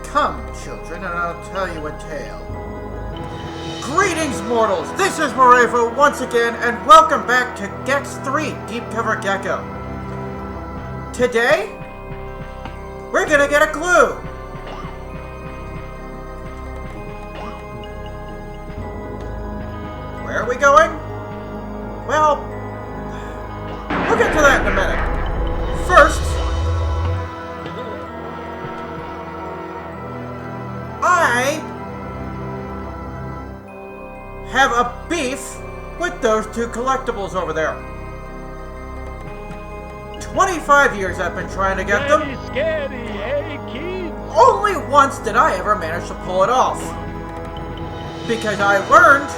Come, children, and I'll tell you a tale. Greetings, mortals! This is Morevo once again, and welcome back to Gex 3, Deep Cover Gecko. Today, we're gonna get a clue. Where are we going? Well, we'll get to that in a minute. First, I have a beef with those two collectibles over there. 25 years I've been trying to get them. Scary, eh, kids? Only once did I ever manage to pull it off. Because I learned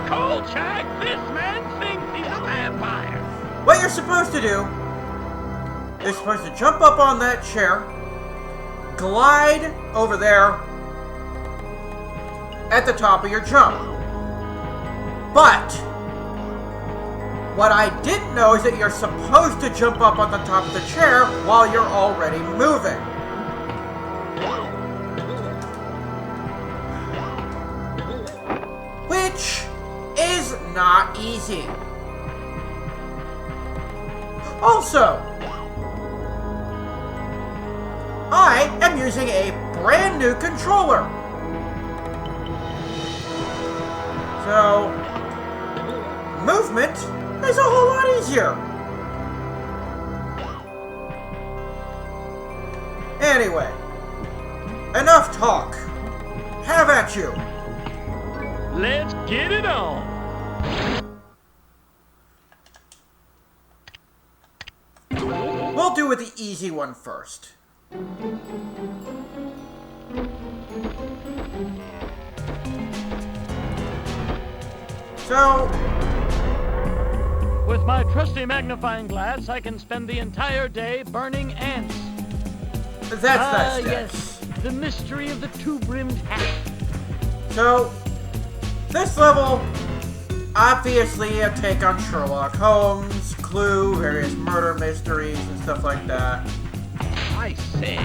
Kolchak, this man thinks he's a vampire. what you're supposed to do is supposed to jump up on that chair, glide over there at the top of your jump. But what I didn't know is that you're supposed to jump up on the top of the chair while you're already moving. Which is not easy. Also, I am using a brand new controller. So, movement is a whole lot easier. Anyway, enough talk. Have at you. Let's get it on. We'll do with the easy one first. So, With my trusty magnifying glass, I can spend the entire day burning ants. that's that step. Yes, the mystery of the two-brimmed hat. So, this level, obviously a take on Sherlock Holmes, Clue, various murder mysteries, and stuff like that. I say.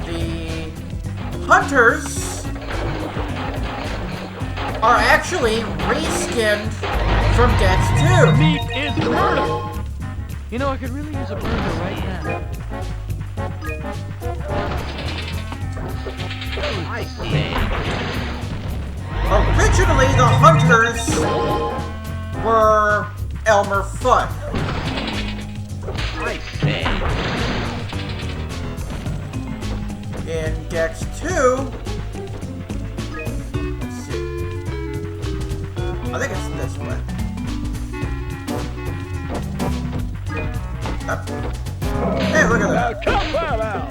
The hunters are actually reskinned from Gex 2. Meat is murder. You know, I could really use a burger right now. I say. Originally, the hunters were Elmer Fudd. I say. In Gex 2, let's see. I think it's this way. Hey, look at that. Come well out.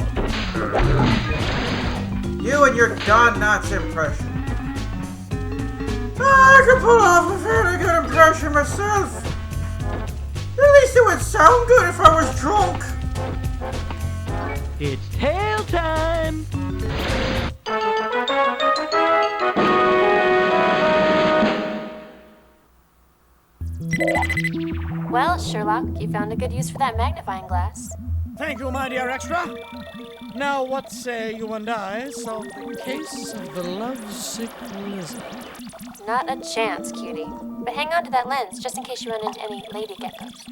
You and your Don Knotts impression. I could pull off a fairly good impression myself. At least it would sound good if I was drunk. It's tail time. Well, Sherlock, you found a good use for that magnifying glass. Thank you, my dear extra. Now, what say you and I solve the case of the lovesick lizard? Not a chance, cutie. But hang on to that lens just in case you run into any lady geckos.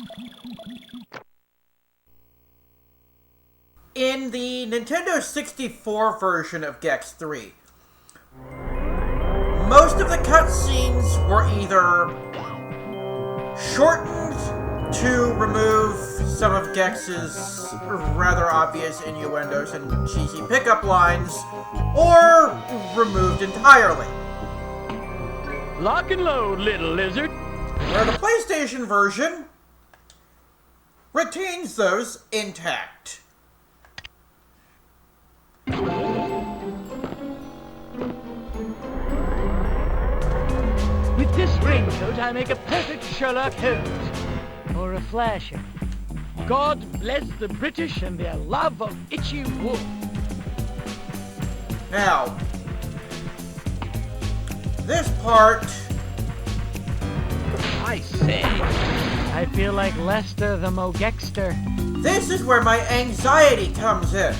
In the Nintendo 64 version of Gex 3, most of the cutscenes were either shortened to remove some of Gex's rather obvious innuendos and cheesy pickup lines, or removed entirely. Lock and load, little lizard. Where the PlayStation version retains those intact. With this raincoat, I make a perfect Sherlock Holmes. Or a flasher. God bless the British and their love of itchy wool. Now, this part, I say. I feel like Lester the Mogexter. This is where my anxiety comes in.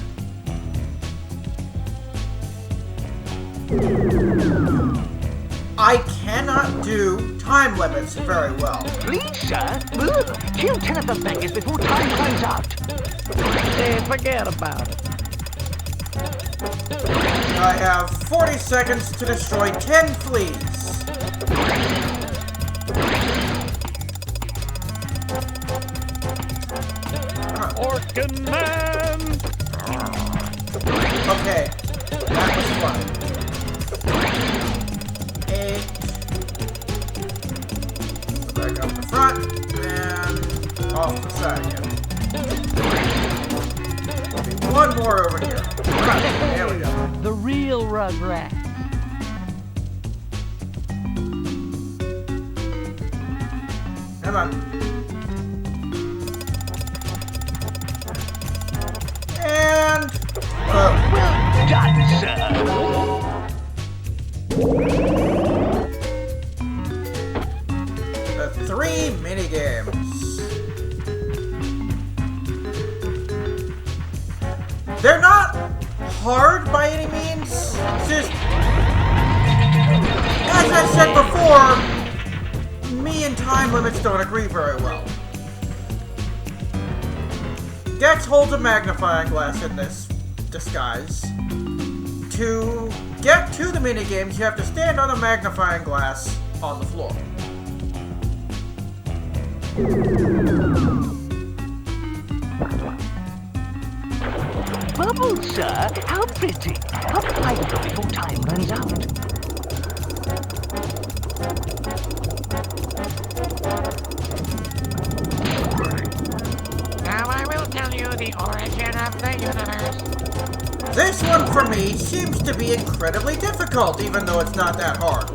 I cannot do time limits very well. Please, sir. Kill 10 of the beggars before time runs out. Forget about it. I have 40 seconds to destroy 10 fleas. Orkin man! Okay, that was fun. 8. Back up the front, and off the side again. One more over here. Right, there we go. The real Rugrat. Come on. And... Well done, sir. The 3 minigames. They're not hard by any means. It's just, as I said before, me and time limits don't agree very well. Gex holds a magnifying glass in this disguise. To get to the minigames, you have to stand on a magnifying glass on the floor. Bubbles, sir. How pretty. How private before time runs out. Now I will tell you the origin of the universe. This one for me seems to be incredibly difficult, even though it's not that hard.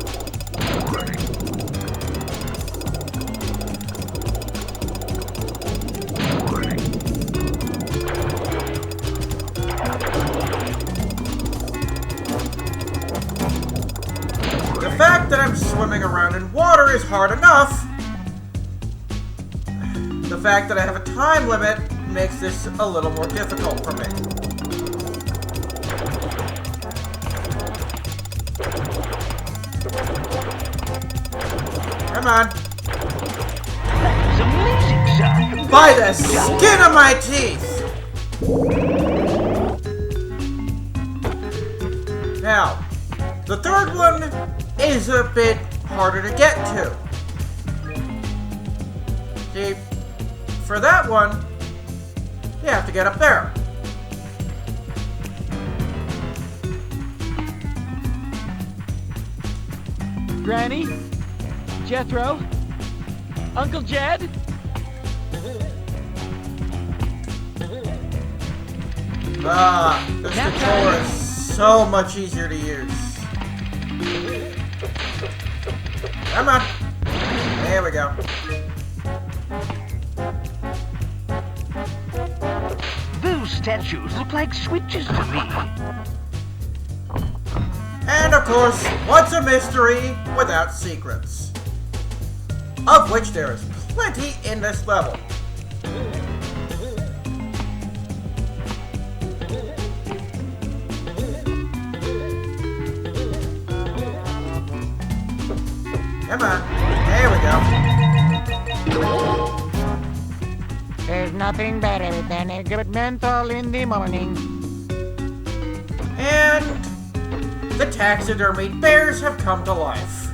The fact that I'm swimming around in water is hard enough. The fact that I have a time limit makes this a little more difficult for me. Come on. That's amazing, sir. By the skin of my teeth! Now, the third one is a bit harder to get to. See, for that one, you have to get up there. Granny? Jethro? Uncle Jed? This controller is so much easier to use. Come on. There we go. Those statues look like switches to me. And of course, what's a mystery without secrets? Of which there is plenty in this level. Come on. There we go. There's nothing better than a good menthol in the morning. And the taxidermied bears have come to life.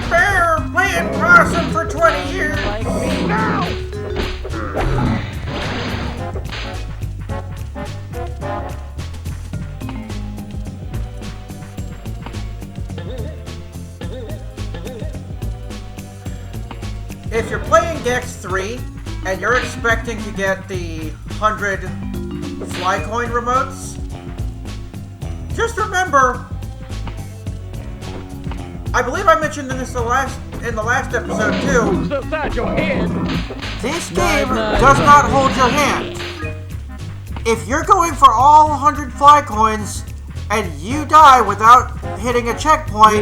Bear playing possum for 20 years. Like me now. If you're playing Gex 3 and you're expecting to get the 100 fly coin remotes, just remember, I believe I mentioned in the last episode too, Inside your head. this game does not hold your hand. if you're going for all 100 fly coins and you die without hitting a checkpoint,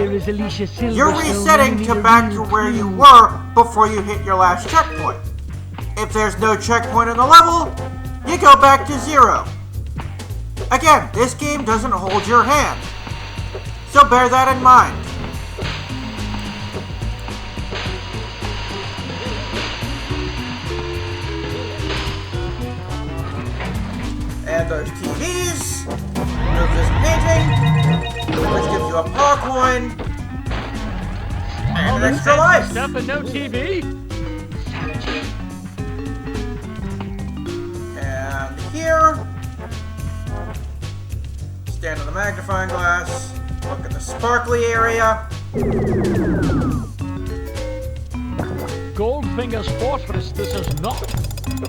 you're resetting to back to where you were before you hit your last checkpoint. If there's no checkpoint in the level, you go back to 0. Again, this game doesn't hold your hand, so bear that in mind. And those TVs, move this painting, which gives you a paw coin, and an extra life. Stuff and no TV. And here, stand on the magnifying glass, look at the sparkly area. Goldfinger's Fortress, this is not.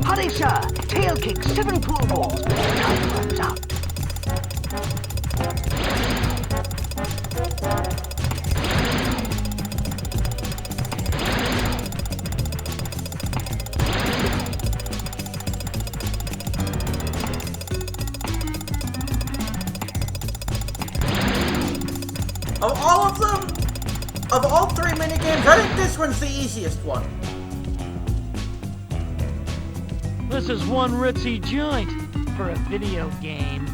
Hurry, sir! Tail kick, 7 pool balls. Time runs out. Of all of them, of all 3 minigames, I think this one's the easiest one. This is one ritzy joint for a video game.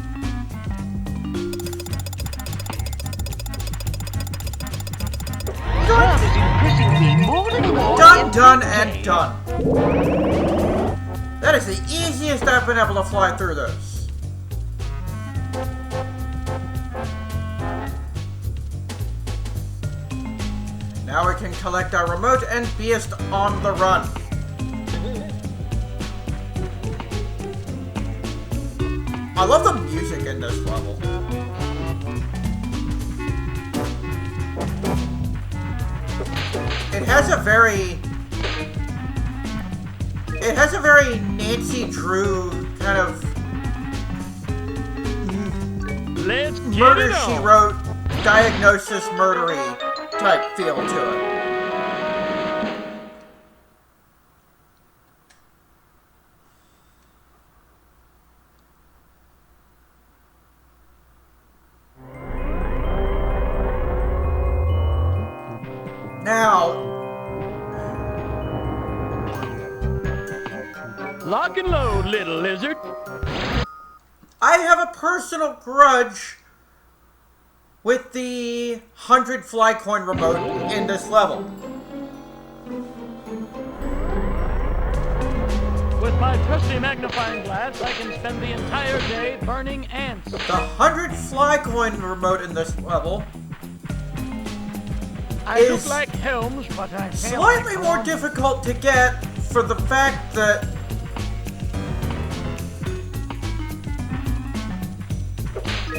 That is impressing me more and more. Done and done. That is the easiest I've been able to fly through those. Now we can collect our remote and beast on the run. I love the music in this level. It has a very Nancy Drew kind of Let's get Murder it She on. Wrote, diagnosis murdery type feel to it. Now, Lock and load, little lizard. I have a personal grudge with the 100 fly coin remote in this level. With my trusty magnifying glass, I can spend the entire day burning ants. The 100 fly coin remote in this level I is look like Helms, but I fail slightly like more Holmes. difficult to get for the fact that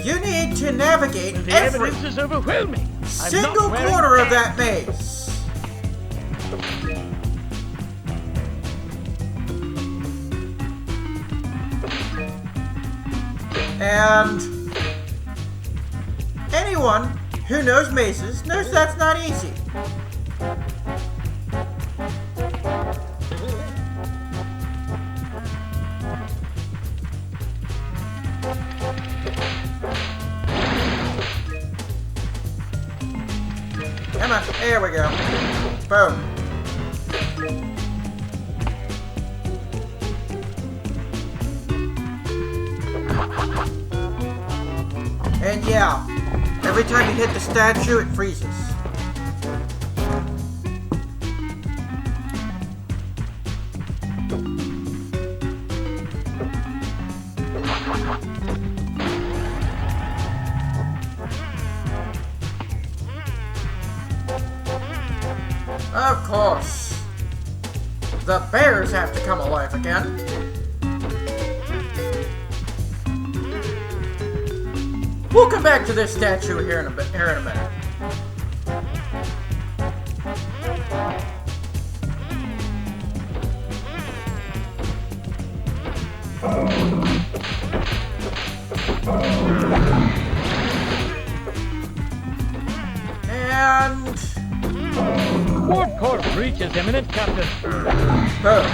you need to navigate The every evidence is overwhelming. I'm single not wearing corner of pants. that maze. And anyone who knows mazes knows that's not easy. Come on, there we go. Boom. And yeah, every time you hit the statue, it freezes. Of course. The bears have to come alive again. We'll come back to this statue here in a minute. And Port court breach is imminent, Captain. boom.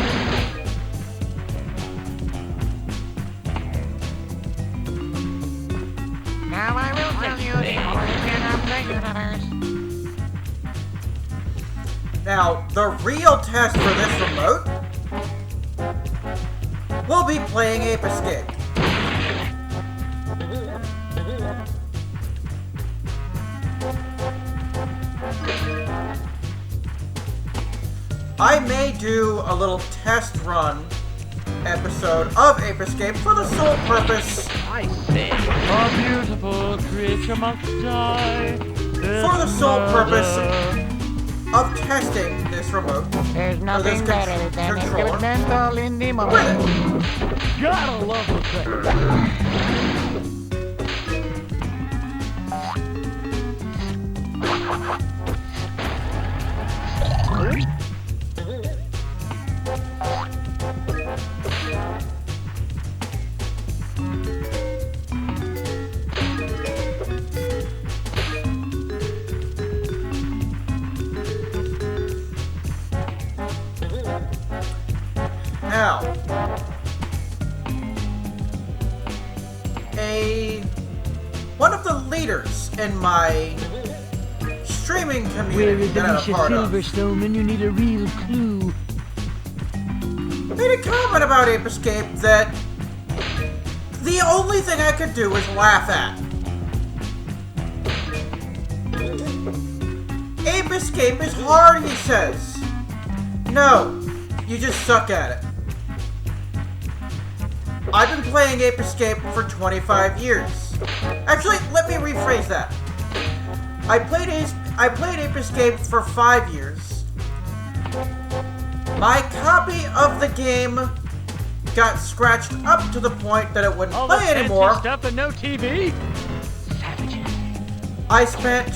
universe. Now, the real test for this remote will be playing Ape Escape. I may do a little test run episode of Ape Escape for the sole purpose I say, a beautiful creature must die. for the sole purpose of testing this remote. There's Or nothing this better than a controller. good mental in the With moment. it. Gotta love the thing. Now, one of the leaders in my streaming Where community is that I'm a Alicia part of Silverstone when you need a real clue? made a comment about Ape Escape that the only thing I could do was laugh at. Ape Escape is hard, he says. No, you just suck at it. I've been playing Ape Escape for 25 years. Actually, let me rephrase that. I played Ape Escape for 5 years. My copy of the game got scratched up to the point that it wouldn't All the play fancy anymore. stuff and no TV? Savages. I spent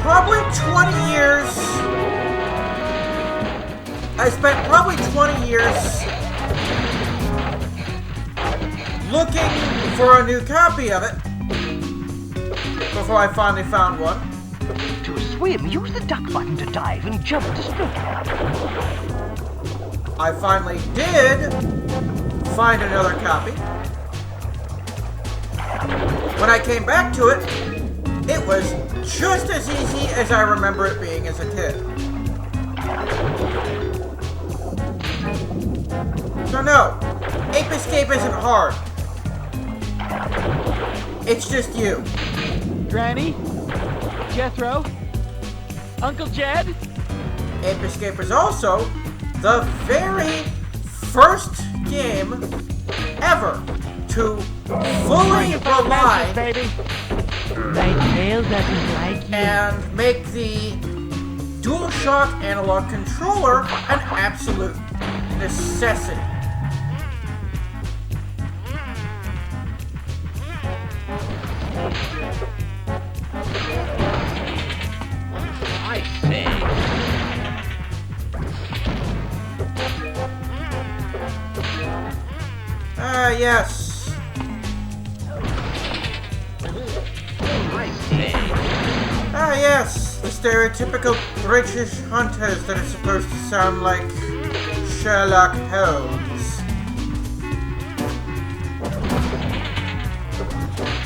probably 20 years. I spent probably 20 years looking for a new copy of it before I finally found one. To swim, use the duck button to dive and jump to stroke. I finally did find another copy. When I came back to it, it was just as easy as I remember it being as a kid. So no, Ape Escape isn't hard. It's just you. Granny? Jethro? Uncle Jed? Ape Escape is also the very first game ever to fully rely Baby. My tail doesn't like you. and make the DualShock analog controller an absolute necessity. I say. Ah, yes. I say. Ah, yes. The stereotypical British hunters that are supposed to sound like Sherlock Holmes.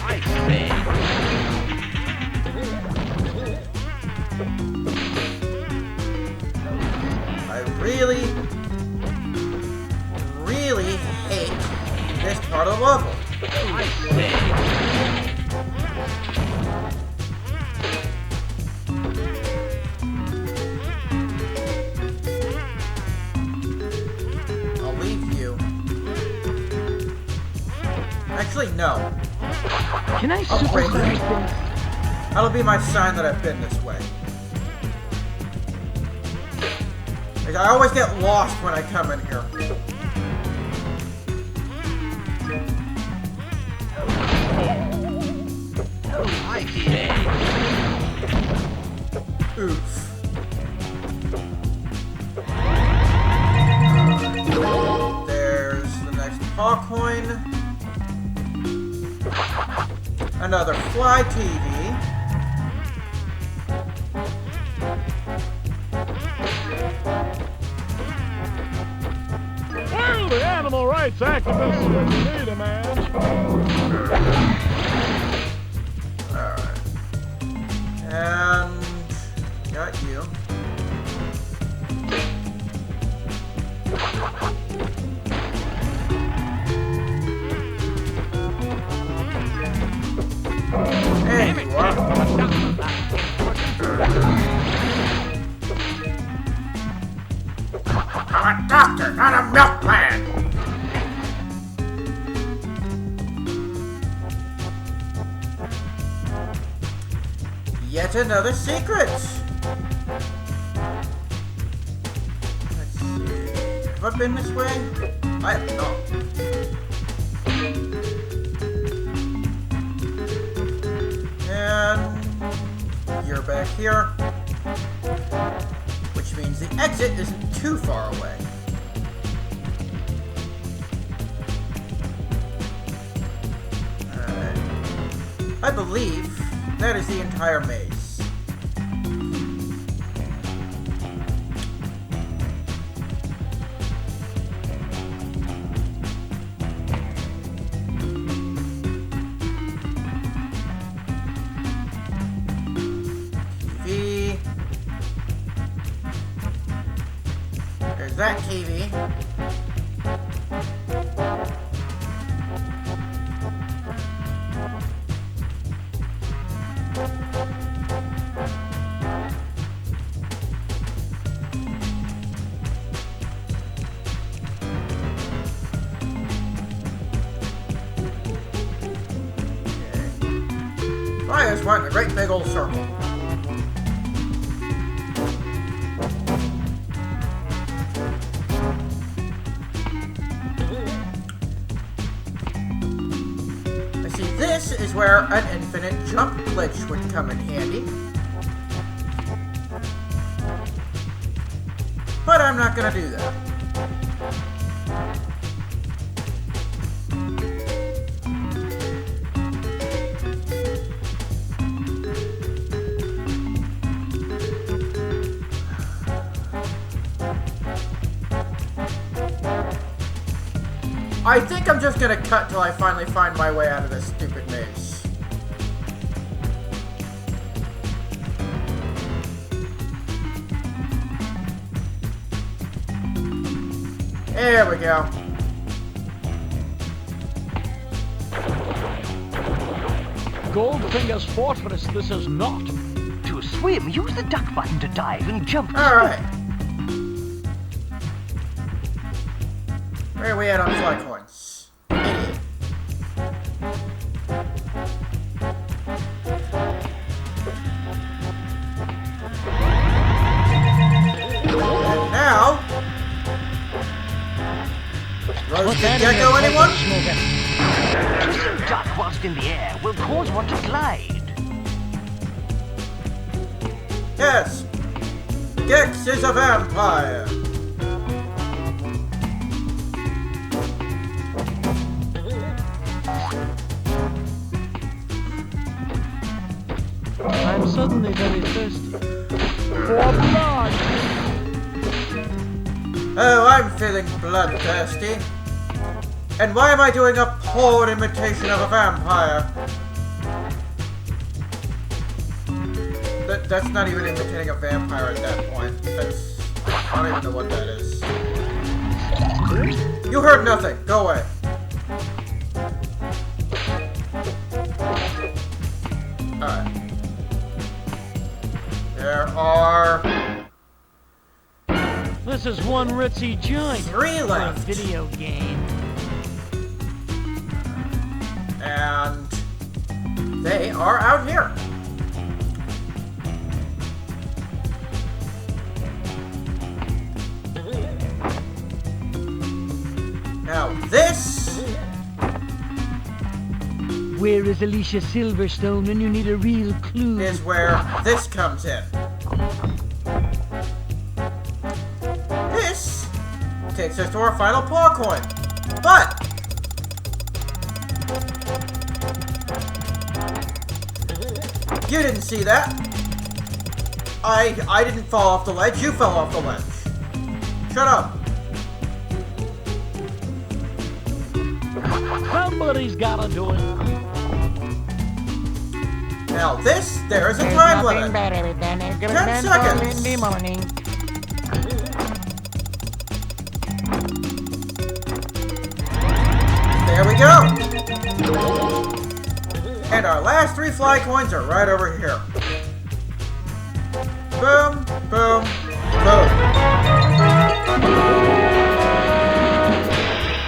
I say. I really, really hate this part of the level. I say. I'll leave you. Actually, no. Can I I'll break supervise it. this? That'll be my sign that I've been this way. Like, I always get lost when I come in here. I say. Oof. There's the next paw coin. Another fly TV. Well, the animal rights activists need a man. yet another secret. Let's see. Have I been this way? I have not. And you're back here, which means the exit isn't too far away. I believe that is the entire maze. TV. There's that TV. Fires went in a great big old circle. I see this is where an infinite jump glitch would come in handy. But I'm not gonna do that. I think I'm just gonna cut till I finally find my way out of this stupid maze. There we go. Goldfinger's Fortress, this is not. To swim, use the duck button to dive and jump. Alright. Where are we at on fly coins? Idiot. And now... Roasted Gecko, anyone? Kissing duck whilst in the air will cause one to glide. Yes. Gex is a vampire. I'm suddenly very thirsty. For blood! Oh, I'm feeling bloodthirsty. And why am I doing a poor imitation of a vampire? That's not even imitating a vampire at that point. That's... I don't even know what that is. You heard nothing. Go away. Alright. There are... This is one ritzy joint 3 for a left. video game. And they are out here. Now this Where is Alicia Silverstone when you need a real clue? is where this comes in. This takes us to our final paw coin. But you didn't see that. I didn't fall off the ledge, you fell off the ledge. Shut up. Somebody's gotta do it. Now this, there is a There's time nothing limit. better than a good 10 mental seconds. in the morning. There we go. And our last 3 fly coins are right over here. Boom, boom, boom.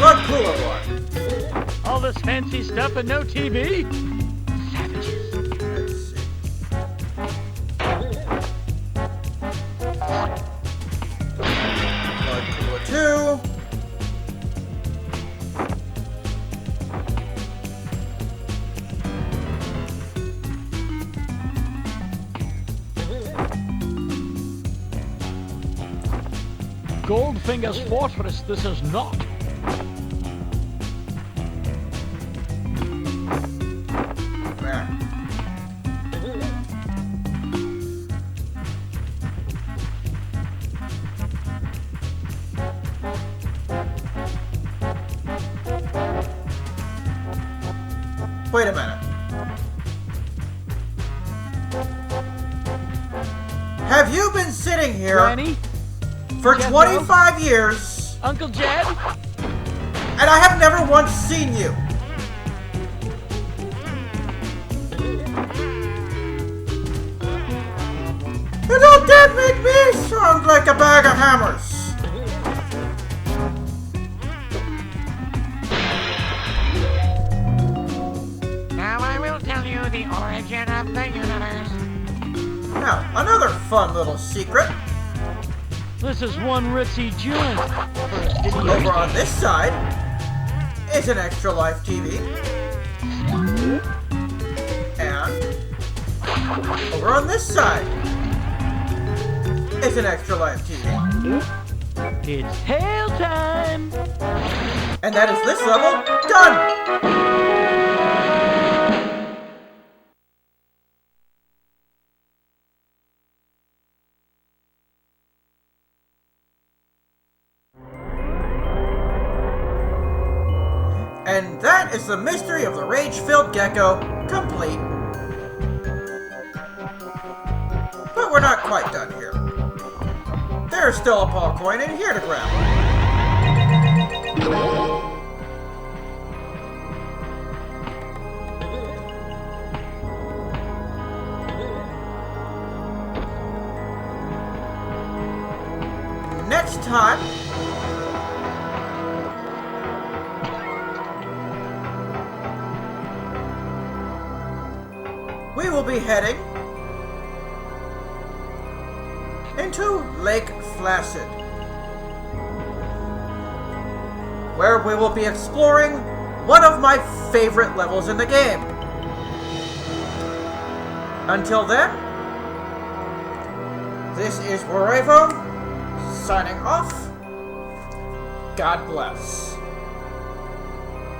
What cooler one? All this fancy stuff and no TV? Let's see. Goldfinger's fortress this is not. There. Wait a minute. Have you been sitting here Granny? for Jethro? 25 years Uncle Jed? and I have never once seen you? You don't dare make me sound like a bag of hammers. Now I will tell you the origin of the universe. Now, another fun little secret. This is one ritzy joint for a video Over on game. this side is an Extra Life TV. And over on this side is an Extra Life TV. It's hail time! And that is this level done! And that is the mystery of the rage-filled Gecko complete. But we're not quite done here. There's still a paw coin in here to grab. Next time, we will be heading into Lake Placid, where we will be exploring one of my favorite levels in the game. Until then, this is Warevo, signing off. God bless.